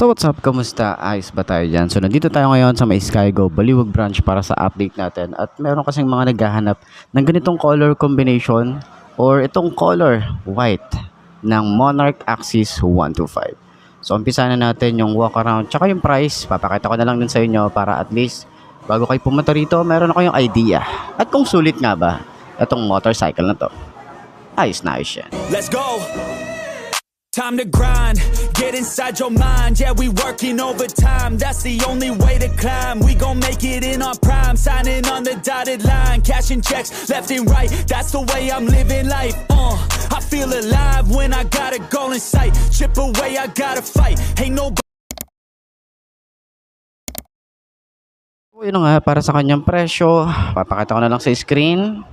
So what's up, kamusta? Ayos ba tayo dyan? So nandito tayo ngayon sa may Skygo Baliwag branch para sa update natin. At meron kasing mga naghahanap ng ganitong color combination or itong color white ng Monarch Axis 125. So umpisa na natin yung walk around tsaka yung price. Papakita ko na lang din sa inyo para at least bago kayo pumunta rito, meron na kayong idea. At kung sulit nga ba itong motorcycle na to. Ayos na ayos yan. Let's go! Time to grind, get inside your mind. Yeah, we working overtime. That's the only way to climb. We gon' make it in our prime. Signing on the dotted line, cashing checks left and right. That's the way I'm living life. I feel alive when I got a goal in sight. Chip away, I gotta fight. Ain't no. Yun nga, para sa kanyang presyo, papakita ko na lang sa screen.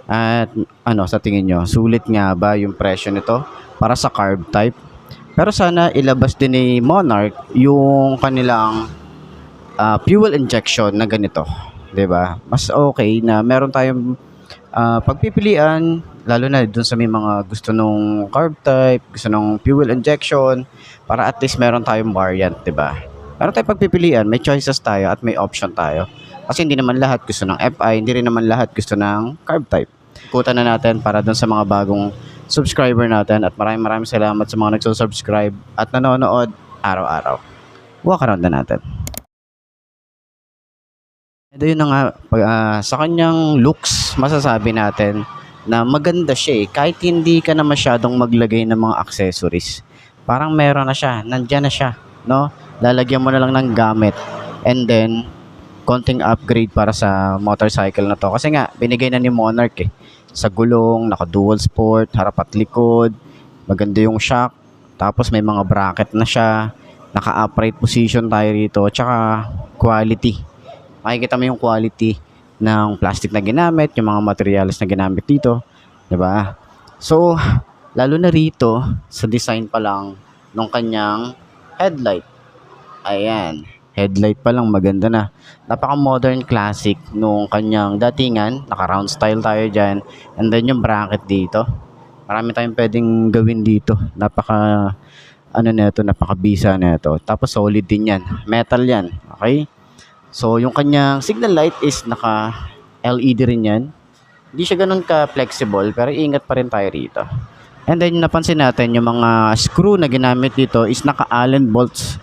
At ano sa tingin nyo, sulit nga ba yung presyo nito para sa carb type? Pero sana ilabas din ni Monarch yung kanilang fuel injection na ganito, 'di ba? Mas okay na meron tayong pagpipilian, lalo na dun sa may mga gusto nung carb type, gusto nung fuel injection, para at least meron tayong variant, 'di ba? Meron tayong pagpipilian, may choices tayo at may option tayo. Kasi hindi naman lahat gusto ng FI, hindi rin naman lahat gusto ng carb type. Ikutan na natin para dun sa mga bagong subscriber natin at maraming salamat sa mga nagsusubscribe at nanonood araw-araw. Walk around na natin. Ito yun na nga, sa kanyang looks, masasabi natin na maganda siya eh. Kahit hindi ka na masyadong maglagay ng mga accessories. Parang meron na siya, nandyan na siya, no? Lalagyan mo na lang ng gamit. And then, konting upgrade para sa motorcycle na to. Kasi nga, binigay na ni Monarch eh. Sa gulong, naka dual sport, harap at likod. Maganda yung shock. Tapos may mga bracket na siya. Naka upright position tayo rito. Tsaka quality. Makikita mo yung quality ng plastic na ginamit, yung mga materials na ginamit dito. Diba? So, lalo na rito, sa design pa lang ng kanyang headlight. Ayan. Headlight pa lang maganda na. Napaka-modern classic nung kanyang datingan. Naka-round style tayo dyan. And then yung bracket dito. Marami tayong pwedeng gawin dito. Napaka-bisa na ito. Tapos solid din yan. Metal yan. Okay? So yung kanyang signal light is naka-LED rin yan. Hindi siya ganun ka-flexible. Pero ingat pa rin tayo rito. And then napansin natin yung mga screw na ginamit dito is naka-Allen bolts.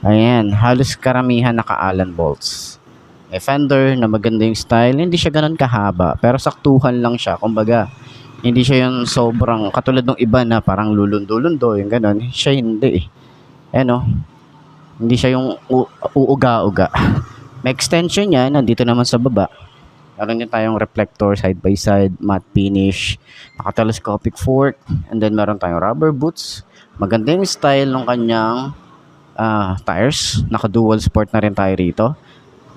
Ayan, halos karamihan naka-Allen bolts. May fender na maganda yung style, hindi siya ganun kahaba, pero saktuhan lang siya. Kumbaga, hindi siya yung sobrang katulad ng iba na parang lulundo-lundo, yung ganun. Siya hindi eh. Ayan o, hindi siya yung uuga-uga. May extension yan, nandito naman sa baba. Meron din tayong reflector side by side, matte finish, naka-telescopic fork, and then meron tayong rubber boots. Maganda yung style ng kanyang tires, naka dual sport na rin tayo rito.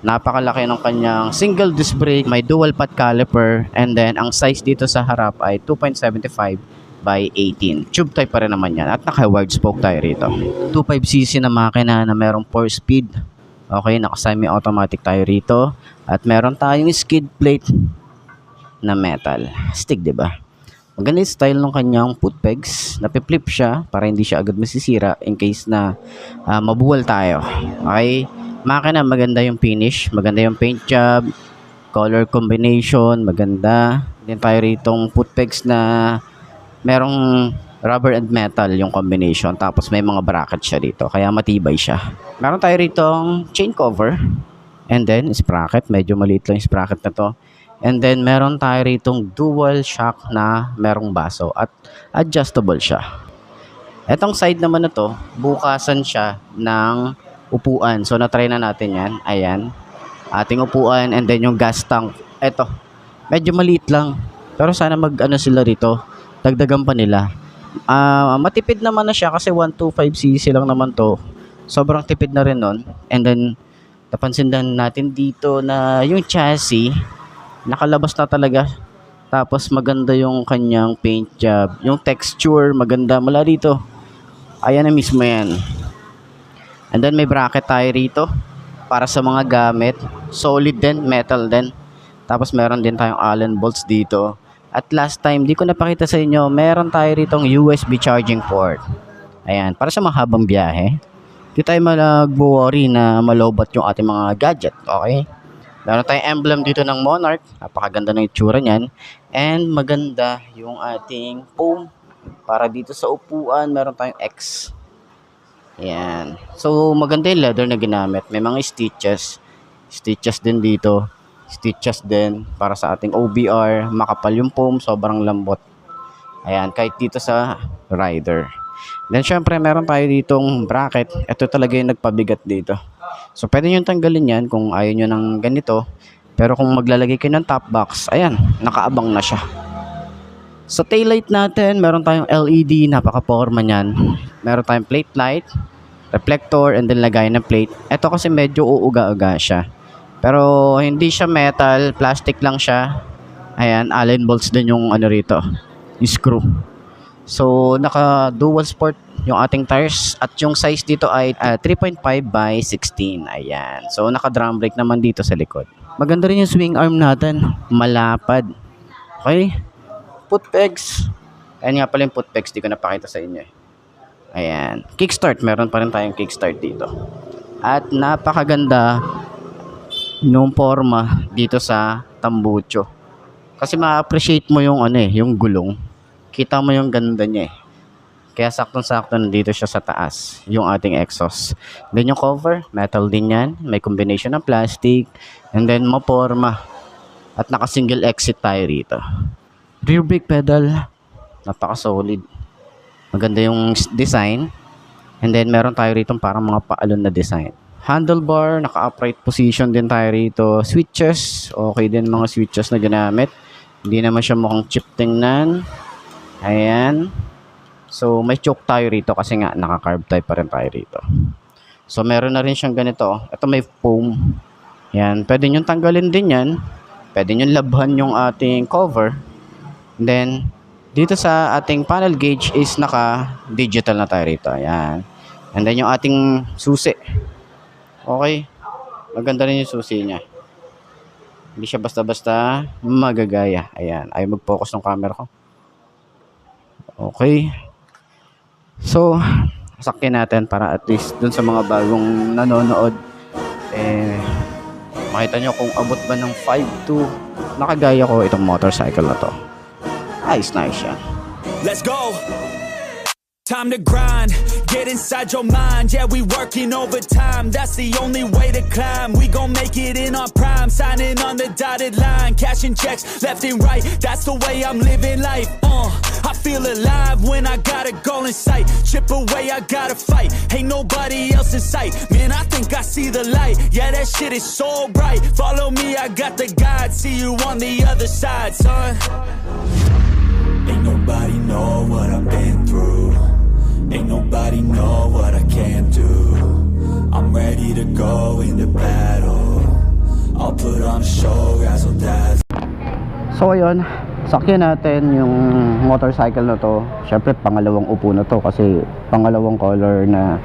Napakalaki ng kanyang single disc brake, may dual pot caliper, and then ang size dito sa harap ay 2.75 by 18. Tube type pa rin naman yan at naka wide spoke tayo rito. 25cc na makina na merong 4 speed. Okay, naka semi automatic tayo rito at meron tayong skid plate na metal stick, 'di ba? Maganda yung style ng kanyang foot pegs. Napi-flip siya para hindi siya agad masisira in case na mabuwal tayo. Okay? Makina, maganda yung finish. Maganda yung paint job. Color combination. Maganda. Din tayo ritong foot pegs na merong rubber and metal yung combination. Tapos may mga bracket siya dito. Kaya matibay siya. Meron tayo ritong chain cover. And then, sprocket. Medyo maliit lang yung sprocket na to. And then, meron tayo ritong dual shock na merong baso at adjustable siya. Etong side naman na to, bukasan siya ng upuan. So, na-try na natin yan. Ayan. Ating upuan and then yung gas tank. Eto, medyo maliit lang. Pero sana mag-ano sila rito. Dagdagan pa nila. Matipid naman na siya kasi 125cc lang naman to. Sobrang tipid na rin nun. And then, napansin din natin dito na yung chassis, nakalabas na talaga. Tapos maganda yung kanyang paint job. Yung texture maganda mula dito. Ayan na mismo yan. And then may bracket tayo rito para sa mga gamit. Solid din, metal din. Tapos meron din tayong Allen bolts dito. At last time, di ko napakita sa inyo, meron tayo ritong USB charging port. Ayan, para sa mahabang biyahe. Di tayo mag-worry na malobat yung ating mga gadget, okay? Meron tayong emblem dito ng Monarch. Napakaganda ng itsura niyan. And maganda yung ating foam. Para dito sa upuan, meron tayong X. Ayan. So, maganda yung leather na ginamit. May mga stitches. Stitches din dito. Stitches din para sa ating OBR. Makapal yung foam, sobrang lambot. Ayan, kahit dito sa rider. Then, syempre, meron tayo ditong bracket. Ito talaga yung nagpabigat dito. So, pwede nyo tanggalin yan kung ayaw nyo ng ganito. Pero kung maglalagay kayo ng top box, ayan, nakaabang na siya. Sa taillight natin, meron tayong LED, napaka-porma niyan. Meron tayong plate light, reflector, and then lagay ng plate. Ito kasi medyo uuga-uga siya. Pero hindi siya metal, plastic lang siya. Ayan, Allen bolts din yung ano rito, yung screw. So, naka dual sport yung ating tires at yung size dito ay 3.5 by 16. Ayan. So, naka drum brake naman dito sa likod. Maganda rin yung swing arm natin. Malapad. Okay? Foot pegs. Ayan nga pala yung foot pegs. Di ko napakita sa inyo. Ayan. Kickstart. Meron pa rin tayong kickstart dito. At napakaganda nung forma dito sa tambucho. Kasi ma-appreciate mo yung ano yung gulong. Kita mo yung ganda niya eh. Kaya saktong-sakto nandito siya sa taas, yung ating exhaust. Then yung cover, metal din yan. May combination ng plastic. And then maporma. At naka-single exit tayo rito. Rear brake pedal, napaka-solid. Maganda yung design. And then meron tayo rito parang mga paalon na design. Handlebar, naka-upright position din tayo rito. Switches, okay din mga switches na ginamit. Hindi naman siya mukhang cheap tingnan. Ayan. So, may choke tayo rito kasi nga naka-carb type pa rin tayo rito. So, meron na rin siyang ganito. Ito may foam. Ayan. Pwede nyo tanggalin din yan. Pwede nyo labhan yung ating cover. And then, dito sa ating panel gauge is naka-digital na tayo rito. Ayan. And then, yung ating susi. Okay. Maganda rin yung susi niya. Hindi siya basta-basta magagaya. Ayan. Ayaw mag-focus ng camera ko. Okay. So, sakyan natin para at least dun sa mga bagong nanonood, makita nyo kung abot ba ng 5'2". Nakagaya ko itong motorcycle na to. Nice yan. Let's go! Time to grind, get inside your mind. Yeah, we working overtime. That's the only way to climb. We gon' make it in our prime. Signing on the dotted line, cashing checks left and right. That's the way I'm living life. I feel alive when I got a goal in sight. Chip away, I gotta fight. Ain't nobody else in sight. Man, I think I see the light. Yeah, that shit is so bright. Follow me, I got the guide. See you on the other side, son. Ain't nobody know what I've been through. Ain't nobody know what I can do. I'm ready to go into battle. I'll put on a show, razzle dazzle. So ayun, sakyan natin yung motorcycle na to. Syempre pangalawang upo na to kasi pangalawang color na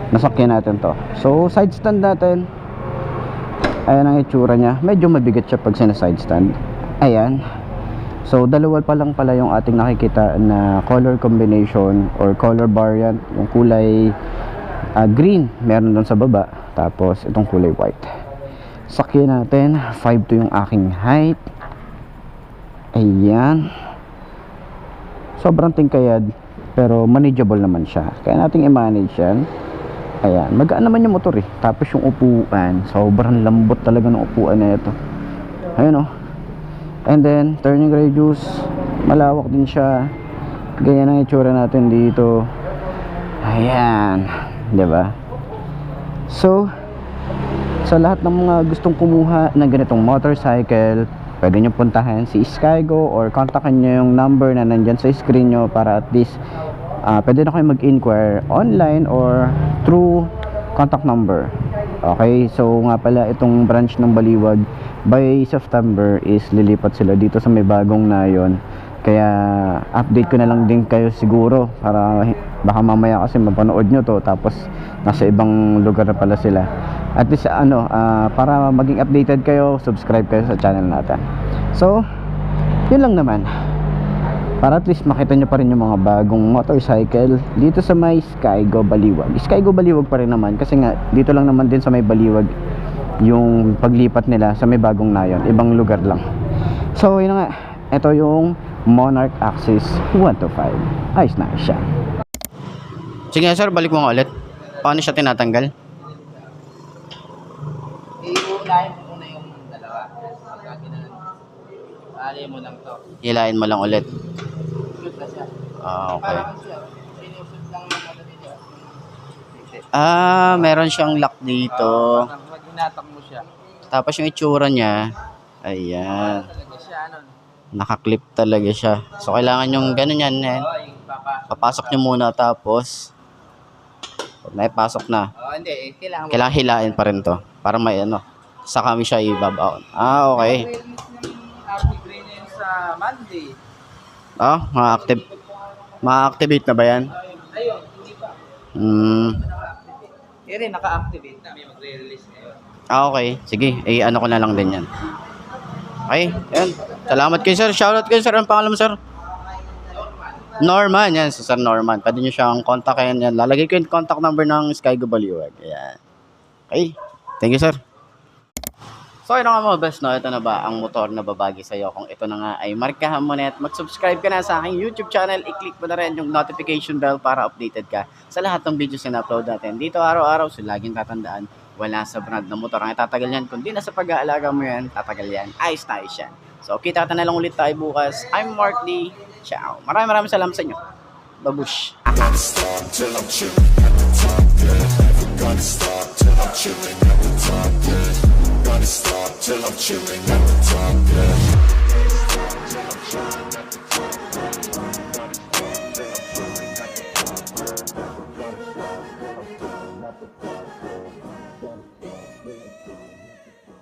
nasakyan natin to. So side stand natin. Ayan ang itsura niya. Medyo mabigat siya pag sina-side stand. Ayan. So dalawa pa lang pala yung ating nakikita na color combination or color variant. Yung kulay green meron doon sa baba. Tapos itong kulay white. Sakyan natin. 5'2" yung aking height. Ayan. Sobrang tingkayad pero manageable naman siya. Kaya nating i-manage yan. Ayan. Magaan naman yung motor eh. Tapos yung upuan. Sobrang lambot talaga ng upuan na ito. Ayun oh. And then turning radius, malawak din siya. Ganyan ang itsura natin dito. Ayan, 'di ba? So sa lahat ng mga gustong kumuha ng ganitong motorcycle, pwede nyo puntahan si Skygo or kontakin nyo yung number na nandyan sa screen nyo para at least pwede na kayo mag-inquire online or through contact number. Okay, so nga pala itong branch ng Baliwag by September is lilipat sila dito sa may bagong Nayon. Kaya update ko na lang din kayo siguro para baka mamaya kasi mapanood nyo to tapos nasa ibang lugar na pala sila. At least para maging updated kayo, subscribe kayo sa channel natin. So, yun lang naman. Para at least makita nyo pa rin yung mga bagong motorcycle dito sa may Skygo Baliwag. Skygo Baliwag pa rin naman kasi nga dito lang naman din sa may Baliwag yung paglipat nila sa may bagong Nayon, ibang lugar lang. So yun na nga, ito yung Monarch Axis 125. Ayos na siya. Sige sir, balik mo nga ulit. Paano siya tinatanggal? Iunahin mo muna yung dalawa. Pagka ginanon, alay mo lang to. Hilain mo lang ulit. Shoot na siya. Ah, okay. Parang siya. Sinushoot lang ng ano dito. Ah, meron siyang lock dito. Pag hinatak mo siya. Tapos yung itsura niya, ayan. Talaga siya, ano. Nakaklip talaga siya. So, kailangan yung ganun yan. Yung papasok. Papasok nyo muna tapos, pag naipasok na, Hindi. Kailangan mo. kailangan hilain pa rin to. Para may ano, sa kami siya ibabaon. Ah, okay. Release ng Army Green na yun sa Monday. Ah, ma-activate na ba yan? Ayun, hindi pa. Pero naka-activate na. May magre-release ngayon. Ah, okay. Sige, ano ko na lang din yan. Okay, yan. Salamat kayo sir. Shoutout kayo sir. Ang pangalan mo sir? Norman. Yan, si Sir Norman. Pwede nyo siyang kontakin yan. Lalagay ko yung contact number ng Skygo Baliwag. Ayan. Okay. Thank you sir. So yun nga mga best, no? Ito na ba ang motor na babagi sa'yo? Kung ito na nga ay markahan mo na at mag-subscribe ka na sa aking YouTube channel, i-click mo na rin yung notification bell para updated ka sa lahat ng videos na upload natin. Dito araw-araw, so laging tatandaan, wala sa brand ng motor ang itatagal yan. Kundi na sa pag-aalaga mo yan, tatagal yan. Ayos na ayos yan. So kita na lang ulit tayo bukas. I'm Mark D. Ciao. Maraming salamat sa inyo. Babush. Gotta stop till I'm chilling at the top, yeah. Gotta stop till I'm chilling at the top, yeah. Gotta stop till I'm chilling at the top, yeah.